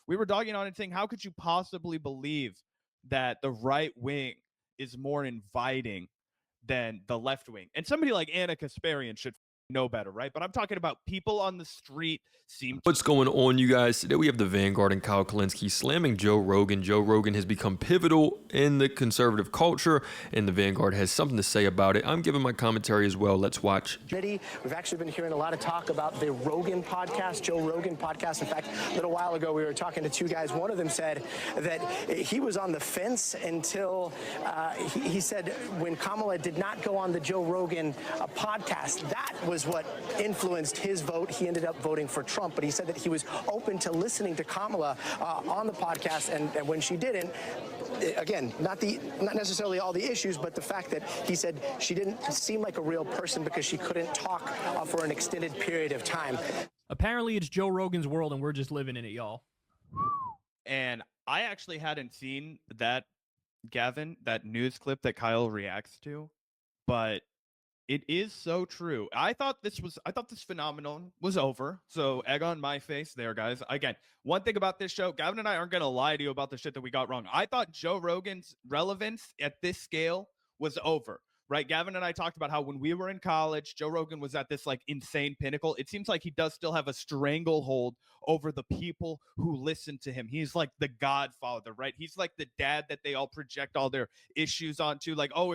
we were dogging on it saying, how could you possibly believe that the right wing is more inviting than the left wing? And somebody like NUKES Experience should know better, right? But I'm talking about people on the street seem to— What's going on, you guys? Today we have the Vanguard and Kyle Kulinski slamming Joe Rogan. Joe Rogan has become pivotal in the conservative culture, and the Vanguard has something to say about it. I'm giving my commentary as well. Let's watch. We've actually been hearing a lot of talk about the Rogan podcast, Joe Rogan podcast. In fact, a little while ago, we were talking to two guys. One of them said that he was on the fence until he said when Kamala did not go on the Joe Rogan podcast, that was what influenced his vote. He ended up voting for Trump, but he said that he was open to listening to Kamala on the podcast, and when she didn't, again, not necessarily all the issues, but the fact that he said she didn't seem like a real person because she couldn't talk for an extended period of time. Apparently, it's Joe Rogan's world, and we're just living in it, y'all. And I actually hadn't seen that, Gavin, that news clip that Kyle reacts to, but it is so true. I thought this phenomenon was over. So egg on my face there, guys. Again, one thing about this show, Gavin and I aren't going to lie to you about the shit that we got wrong. I thought Joe Rogan's relevance at this scale was over, right? Gavin and I talked about how when we were in college, Joe Rogan was at this like insane pinnacle. It seems like he does still have a stranglehold over the people who listen to him. He's like the godfather, right? He's like the dad that they all project all their issues onto. Like, oh,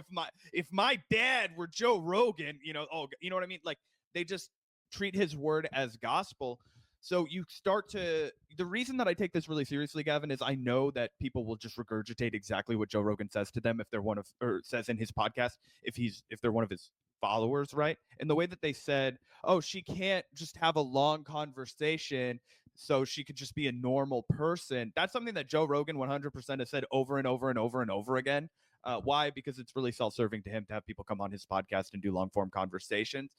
if my dad were Joe Rogan, you know what I mean? Like, they just treat his word as gospel. So you start to— the reason that I take this really seriously, Gavin, is I know that people will just regurgitate exactly what Joe Rogan says to them if they're says in his podcast, if they're one of his followers, right? And the way that they said, oh, she can't just have a long conversation, so she could just be a normal person. That's something that Joe Rogan 100% has said over and over and over and over again. Why? Because it's really self-serving to him to have people come on his podcast and do long-form conversations.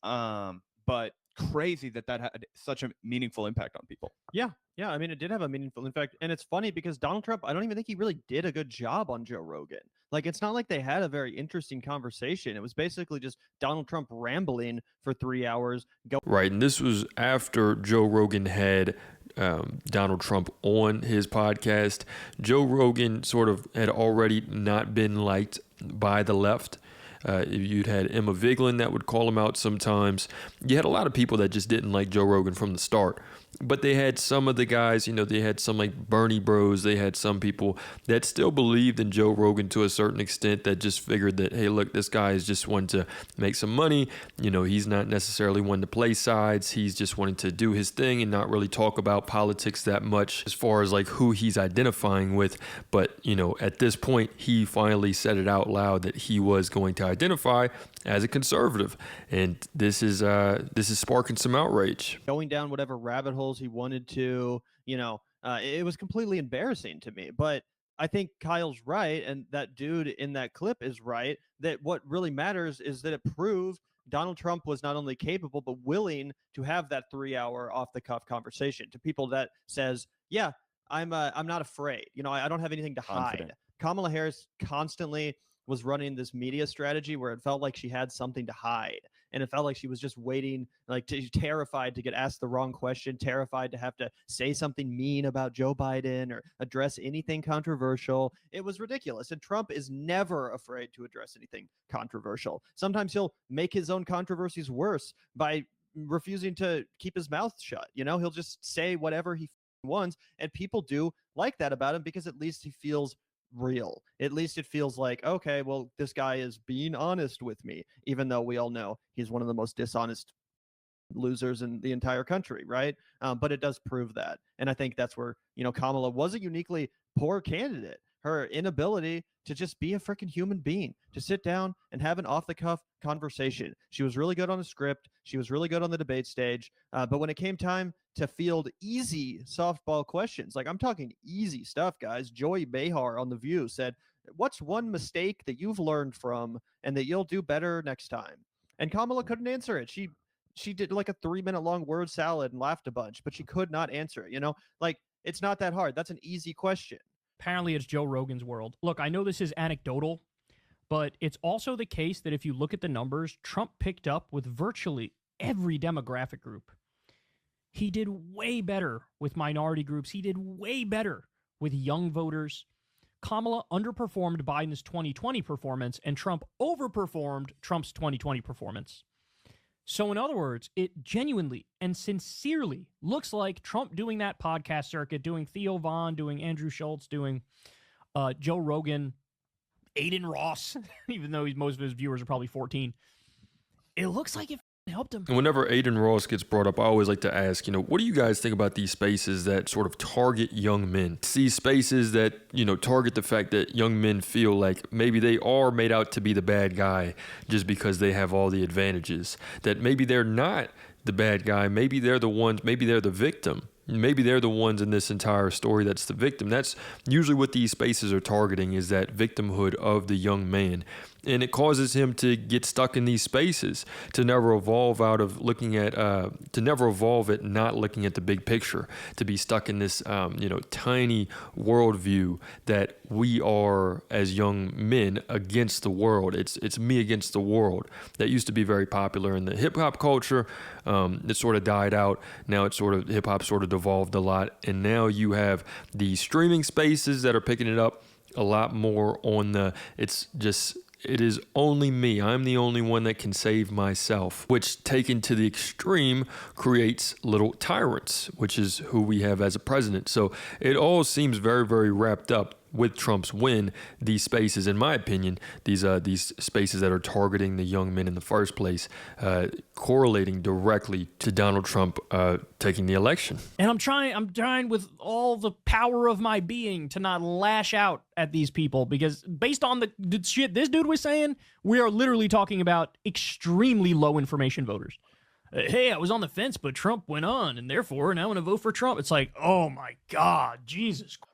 But crazy that had such a meaningful impact on people. Yeah. I mean, it did have a meaningful impact. And it's funny because Donald Trump, I don't even think he really did a good job on Joe Rogan. Like, it's not like they had a very interesting conversation. It was basically just Donald Trump rambling for 3 hours. Right. And this was after Joe Rogan had Donald Trump on his podcast. Joe Rogan sort of had already not been liked by the left. You'd had Emma Vigeland that would call him out sometimes. You had a lot of people that just didn't like Joe Rogan from the start. But they had some of the guys, they had some like Bernie bros. They had some people that still believed in Joe Rogan to a certain extent, that just figured that, hey, look, this guy is just wanting to make some money. He's not necessarily one to play sides. He's just wanting to do his thing and not really talk about politics that much as far as like who he's identifying with. But, at this point, he finally said it out loud that he was going to identify as a conservative. And this is sparking some outrage. Going down whatever rabbit holes he wanted to, it was completely embarrassing to me. But I think Kyle's right, and that dude in that clip is right, that what really matters is that it proved Donald Trump was not only capable, but willing to have that 3-hour off-the-cuff conversation to people that says, yeah, I'm not afraid. I don't have anything to hide. Kamala Harris constantly was running this media strategy where it felt like she had something to hide. And it felt like she was just waiting, terrified to get asked the wrong question, terrified to have to say something mean about Joe Biden or address anything controversial. It was ridiculous. And Trump is never afraid to address anything controversial. Sometimes he'll make his own controversies worse by refusing to keep his mouth shut. He'll just say whatever he wants. And people do like that about him because at least he feels real. At least it feels like, okay, well, this guy is being honest with me, even though we all know he's one of the most dishonest losers in the entire country, right? But it does prove that. And I think that's where, Kamala was a uniquely poor candidate. Her inability to just be a freaking human being, to sit down and have an off-the-cuff conversation. She was really good on the script. She was really good on the debate stage. But when it came time to field easy softball questions, like I'm talking easy stuff, guys, Joy Behar on The View said, what's one mistake that you've learned from and that you'll do better next time? And Kamala couldn't answer it. She did like a 3-minute long word salad and laughed a bunch, but she could not answer it. Like, it's not that hard. That's an easy question. Apparently, it's Joe Rogan's world. Look, I know this is anecdotal, but it's also the case that if you look at the numbers, Trump picked up with virtually every demographic group. He did way better with minority groups. He did way better with young voters. Kamala underperformed Biden's 2020 performance, and Trump overperformed Trump's 2020 performance. So in other words, it genuinely and sincerely looks like Trump doing that podcast circuit, doing Theo Von, doing Andrew Schultz, doing Joe Rogan, Aiden Ross, even though most of his viewers are probably 14. It looks like it helped him. And whenever Aiden Ross gets brought up, I always like to ask, what do you guys think about these spaces that sort of target young men? These spaces that, target the fact that young men feel like maybe they are made out to be the bad guy just because they have all the advantages. That maybe they're not the bad guy. Maybe they're the ones, maybe they're the victim. Maybe they're the ones in this entire story that's the victim. That's usually what these spaces are targeting, is that victimhood of the young man. And it causes him to get stuck in these spaces, to never evolve out of looking at, to never evolve at not looking at the big picture, to be stuck in this, tiny worldview that we are as young men against the world. It's me against the world. That used to be very popular in the hip hop culture. It sort of died out. Now it's hip hop sort of devolved a lot. And now you have the streaming spaces that are picking it up a lot more on it is only me. I'm the only one that can save myself, which taken to the extreme creates little tyrants, which is who we have as a president. So it all seems very, very wrapped up with Trump's win. These spaces, in my opinion, these spaces that are targeting the young men in the first place, correlating directly to Donald Trump taking the election. And I'm trying with all the power of my being to not lash out at these people, because based on the shit this dude was saying, we are literally talking about extremely low information voters. Hey, I was on the fence, but Trump went on, and therefore now I want to vote for Trump. It's like, oh my God, Jesus Christ.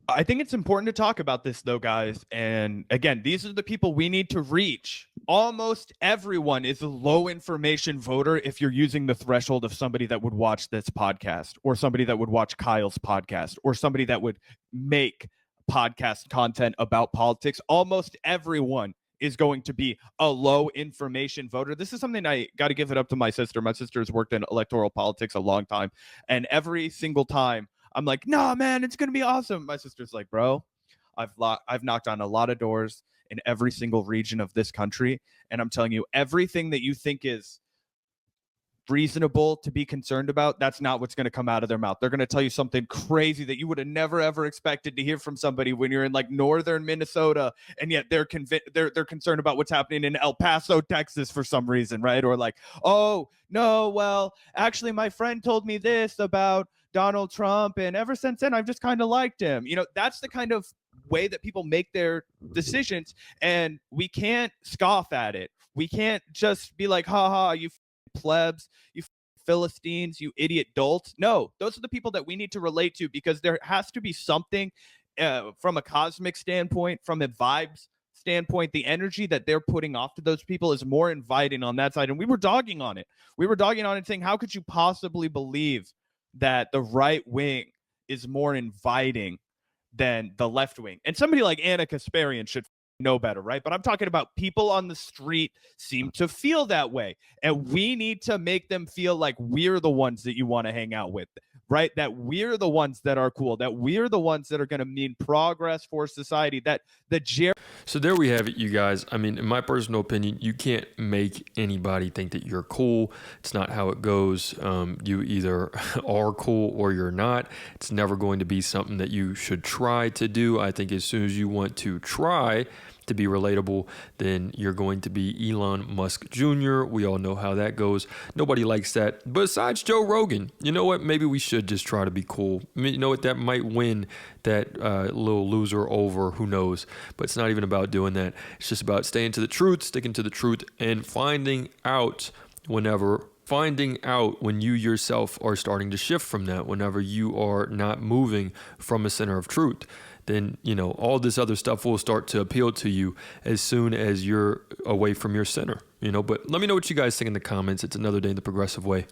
I think it's important to talk about this, though, guys. And again, these are the people we need to reach. Almost everyone is a low information voter if you're using the threshold of somebody that would watch this podcast, or somebody that would watch Kyle's podcast, or somebody that would make podcast content about politics. Almost everyone is going to be a low information voter. This is something I got to give it up to my sister. My sister has worked in electoral politics a long time. And every single time I'm like, nah, man, it's going to be awesome. My sister's like, bro, I've knocked on a lot of doors in every single region of this country. And I'm telling you, everything that you think is reasonable to be concerned about, that's not what's going to come out of their mouth. They're going to tell you something crazy that you would have never, ever expected to hear from somebody when you're in like northern Minnesota. And yet they're concerned about what's happening in El Paso, Texas for some reason, right? Or like, oh, no, well, actually, my friend told me this about Donald Trump, and ever since then, I've just kind of liked him. That's the kind of way that people make their decisions, and we can't scoff at it. We can't just be like, ha, you plebs, you Philistines, you idiot dolts. No, those are the people that we need to relate to, because there has to be something from a cosmic standpoint, from a vibes standpoint. The energy that they're putting off to those people is more inviting on that side. And we were dogging on it. We were dogging on it, saying, how could you possibly believe that the right wing is more inviting than the left wing? And somebody like Anna Kasparian should know better, right? But I'm talking about people on the street seem to feel that way. And we need to make them feel like we're the ones that you want to hang out with, right? That we're the ones that are cool, that we're the ones that are going to mean progress for society, that So there we have it, you guys. I mean, in my personal opinion, you can't make anybody think that you're cool. It's not how it goes. You either are cool or you're not. It's never going to be something that you should try to do. I think as soon as you want to try to be relatable, then you're going to be Elon Musk Jr. We all know how that goes. Nobody likes that. Besides Joe Rogan, you know what? Maybe we should just try to be cool. I mean, you know what? That might win that little loser over. Who knows? But it's not even about doing that. It's just about staying to the truth, sticking to the truth, and finding out when you yourself are starting to shift from that, whenever you are not moving from a center of truth. Then, all this other stuff will start to appeal to you as soon as you're away from your center, But let me know what you guys think in the comments. It's another day in the progressive way.